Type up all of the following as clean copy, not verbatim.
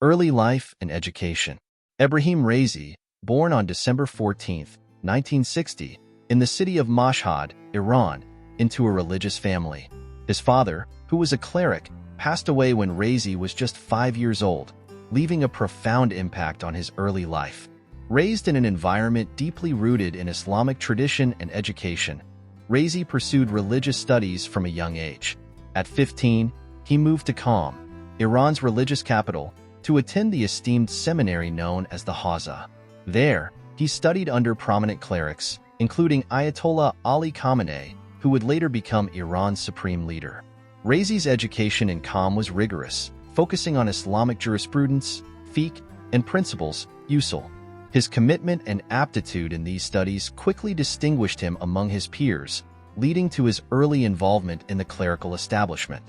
Early life and education. Ebrahim Raisi, born on December 14, 1960, in the city of Mashhad, Iran, into a religious family. His father, who was a cleric, passed away when Raisi was just 5 years old, leaving a profound impact on his early life. Raised in an environment deeply rooted in Islamic tradition and education, Raisi pursued religious studies from a young age. At 15, he moved to Qom, Iran's religious capital, to attend the esteemed seminary known as the Hawza. There, he studied under prominent clerics, including Ayatollah Ali Khamenei, who would later become Iran's supreme leader. Raisi's education in Qom was rigorous, focusing on Islamic jurisprudence, fiqh, and principles, usul. His commitment and aptitude in these studies quickly distinguished him among his peers, leading to his early involvement in the clerical establishment.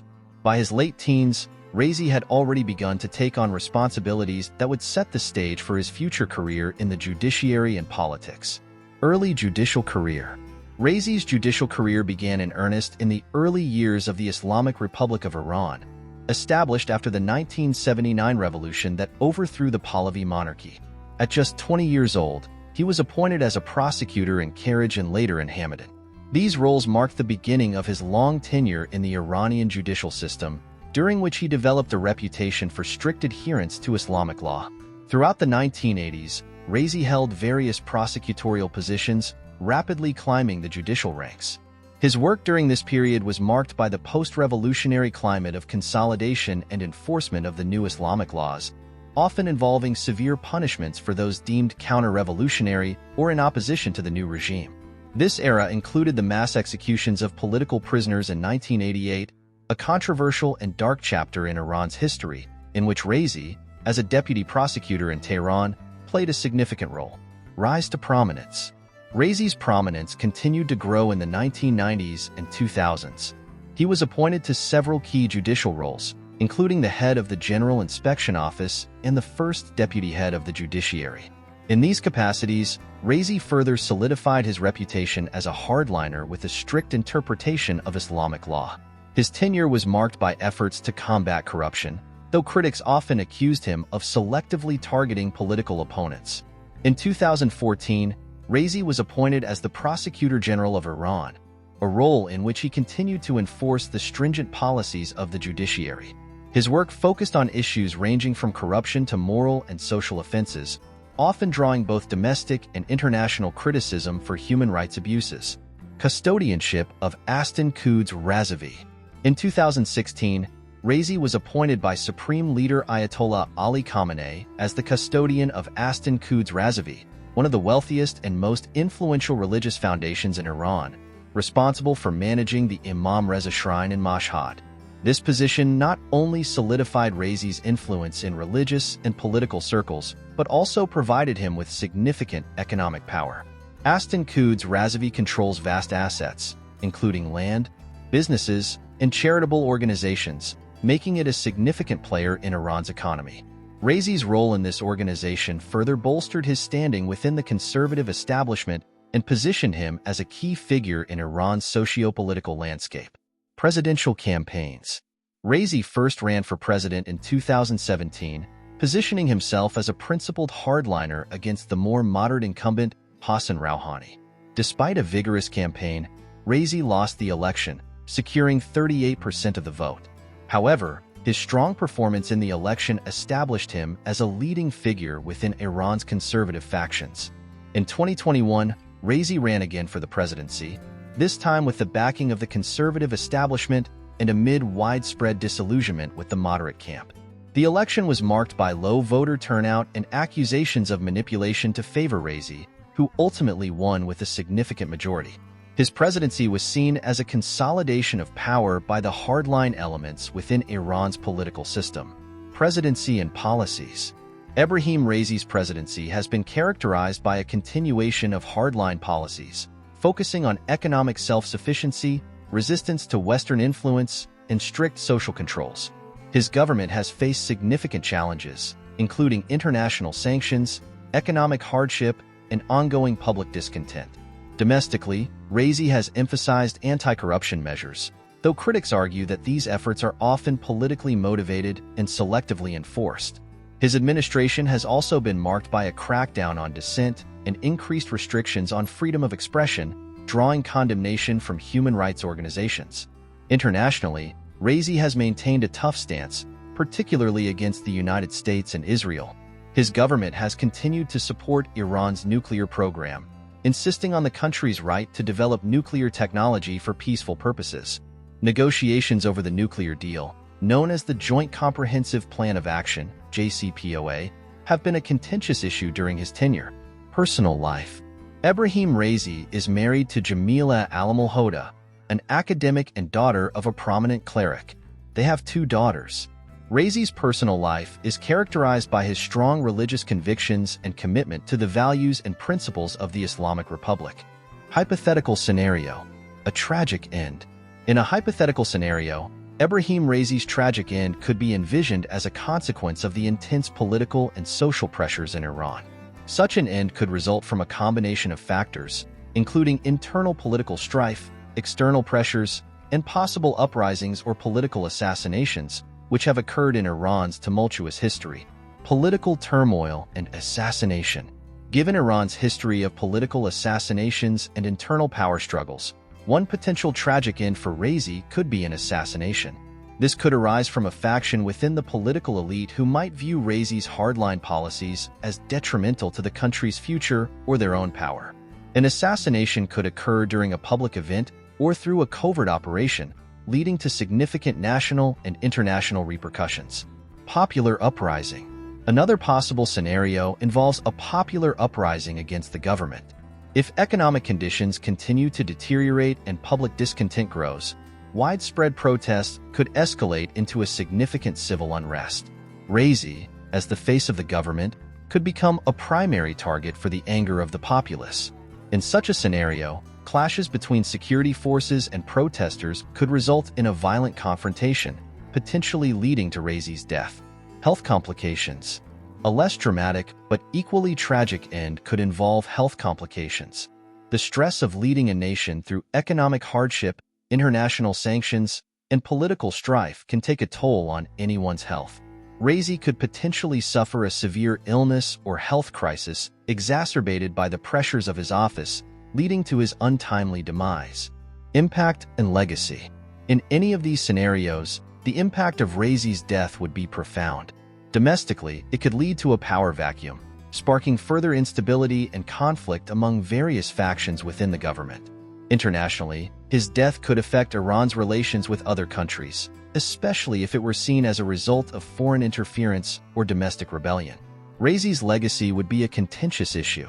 By his late teens, Raisi had already begun to take on responsibilities that would set the stage for his future career in the judiciary and politics. Early judicial career. Raisi's judicial career began in earnest in the early years of the Islamic Republic of Iran, established after the 1979 revolution that overthrew the Pahlavi monarchy. At just 20 years old, he was appointed as a prosecutor in Cleric and later in Hamadan. These roles marked the beginning of his long tenure in the Iranian judicial system, during which he developed a reputation for strict adherence to Islamic law. Throughout the 1980s, Raisi held various prosecutorial positions, rapidly climbing the judicial ranks. His work during this period was marked by the post-revolutionary climate of consolidation and enforcement of the new Islamic laws, often involving severe punishments for those deemed counter-revolutionary or in opposition to the new regime. This era included the mass executions of political prisoners in 1988, a controversial and dark chapter in Iran's history, in which Raisi, as a deputy prosecutor in Tehran, played a significant role. Rise to prominence. Raisi's prominence continued to grow in the 1990s and 2000s. He was appointed to several key judicial roles, including the head of the General Inspection Office and the first deputy head of the Judiciary. In these capacities, Raisi further solidified his reputation as a hardliner with a strict interpretation of Islamic law. His tenure was marked by efforts to combat corruption, though critics often accused him of selectively targeting political opponents. In 2014, Raisi was appointed as the Prosecutor General of Iran, a role in which he continued to enforce the stringent policies of the judiciary. His work focused on issues ranging from corruption to moral and social offenses, often drawing both domestic and international criticism for human rights abuses. Custodianship of Astan Quds Razavi. In 2016, Raisi was appointed by Supreme Leader Ayatollah Ali Khamenei as the custodian of Astan Quds Razavi, one of the wealthiest and most influential religious foundations in Iran, responsible for managing the Imam Reza Shrine in Mashhad. This position not only solidified Raisi's influence in religious and political circles, but also provided him with significant economic power. Astan Quds Razavi controls vast assets, including land, businesses, and charitable organizations, making it a significant player in Iran's economy. Raisi's role in this organization further bolstered his standing within the conservative establishment and positioned him as a key figure in Iran's socio-political landscape. Presidential campaigns. Raisi first ran for president in 2017, positioning himself as a principled hardliner against the more moderate incumbent Hassan Rouhani. Despite a vigorous campaign, Raisi lost the election, securing 38% of the vote. However, his strong performance in the election established him as a leading figure within Iran's conservative factions. In 2021, Raisi ran again for the presidency, this time with the backing of the conservative establishment and amid widespread disillusionment with the moderate camp. The election was marked by low voter turnout and accusations of manipulation to favor Raisi, who ultimately won with a significant majority. His presidency was seen as a consolidation of power by the hardline elements within Iran's political system. Presidency and policies. Ebrahim Raisi's presidency has been characterized by a continuation of hardline policies, focusing on economic self-sufficiency, resistance to Western influence, and strict social controls. His government has faced significant challenges, including international sanctions, economic hardship, and ongoing public discontent. Domestically, Raisi has emphasized anti-corruption measures, though critics argue that these efforts are often politically motivated and selectively enforced. His administration has also been marked by a crackdown on dissent and increased restrictions on freedom of expression, drawing condemnation from human rights organizations. Internationally, Raisi has maintained a tough stance, particularly against the United States and Israel. His government has continued to support Iran's nuclear program, insisting on the country's right to develop nuclear technology for peaceful purposes. Negotiations over the nuclear deal, known as the Joint Comprehensive Plan of Action, JCPOA, have been a contentious issue during his tenure. Personal life. Ebrahim Raisi is married to Jamila Al-Mulhoda, an academic and daughter of a prominent cleric. They have 2 daughters. Raisi's personal life is characterized by his strong religious convictions and commitment to the values and principles of the Islamic Republic. Hypothetical scenario. A tragic end. In a hypothetical scenario, Ebrahim Raisi's tragic end could be envisioned as a consequence of the intense political and social pressures in Iran. Such an end could result from a combination of factors, including internal political strife, external pressures, and possible uprisings or political assassinations, which have occurred in Iran's tumultuous history. Political turmoil and assassination. Given Iran's history of political assassinations and internal power struggles, one potential tragic end for Raisi could be an assassination. This could arise from a faction within the political elite who might view Raisi's hardline policies as detrimental to the country's future or their own power. An assassination could occur during a public event or through a covert operation, leading to significant national and international repercussions. Popular uprising. Another possible scenario involves a popular uprising against the government. If economic conditions continue to deteriorate and public discontent grows, widespread protests could escalate into a significant civil unrest. Raisi, as the face of the government, could become a primary target for the anger of the populace. In such a scenario, clashes between security forces and protesters could result in a violent confrontation, potentially leading to Raisi's death. Health complications. A less dramatic but equally tragic end could involve health complications. The stress of leading a nation through economic hardship, international sanctions, and political strife can take a toll on anyone's health. Raisi could potentially suffer a severe illness or health crisis exacerbated by the pressures of his office, leading to his untimely demise. Impact and legacy. In any of these scenarios, the impact of Raisi's death would be profound. Domestically, it could lead to a power vacuum, sparking further instability and conflict among various factions within the government. Internationally, his death could affect Iran's relations with other countries, especially if it were seen as a result of foreign interference or domestic rebellion. Raisi's legacy would be a contentious issue.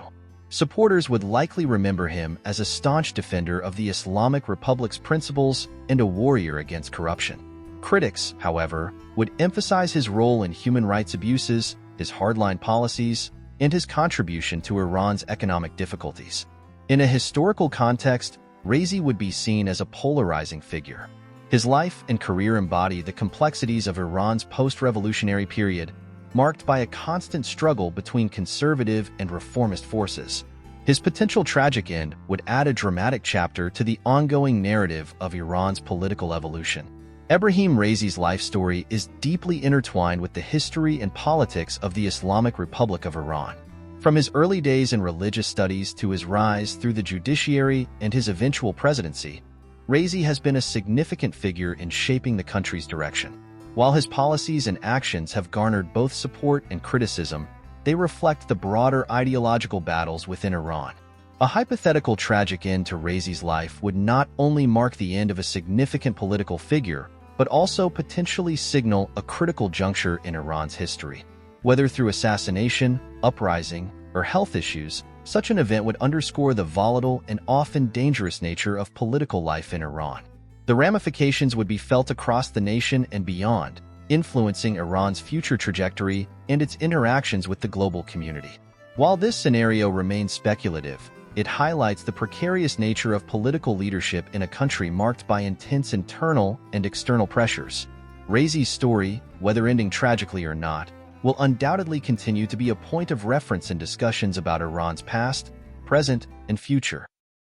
Supporters would likely remember him as a staunch defender of the Islamic Republic's principles and a warrior against corruption. Critics, however, would emphasize his role in human rights abuses, his hardline policies, and his contribution to Iran's economic difficulties. In a historical context, Raisi would be seen as a polarizing figure. His life and career embody the complexities of Iran's post-revolutionary period, marked by a constant struggle between conservative and reformist forces. His potential tragic end would add a dramatic chapter to the ongoing narrative of Iran's political evolution. Ebrahim Raisi's life story is deeply intertwined with the history and politics of the Islamic Republic of Iran. From his early days in religious studies to his rise through the judiciary and his eventual presidency, Raisi has been a significant figure in shaping the country's direction. While his policies and actions have garnered both support and criticism, they reflect the broader ideological battles within Iran. A hypothetical tragic end to Raisi's life would not only mark the end of a significant political figure, but also potentially signal a critical juncture in Iran's history. Whether through assassination, uprising, or health issues, such an event would underscore the volatile and often dangerous nature of political life in Iran. The ramifications would be felt across the nation and beyond, influencing Iran's future trajectory and its interactions with the global community. While this scenario remains speculative, it highlights the precarious nature of political leadership in a country marked by intense internal and external pressures. Raisi's story, whether ending tragically or not, will undoubtedly continue to be a point of reference in discussions about Iran's past, present, and future.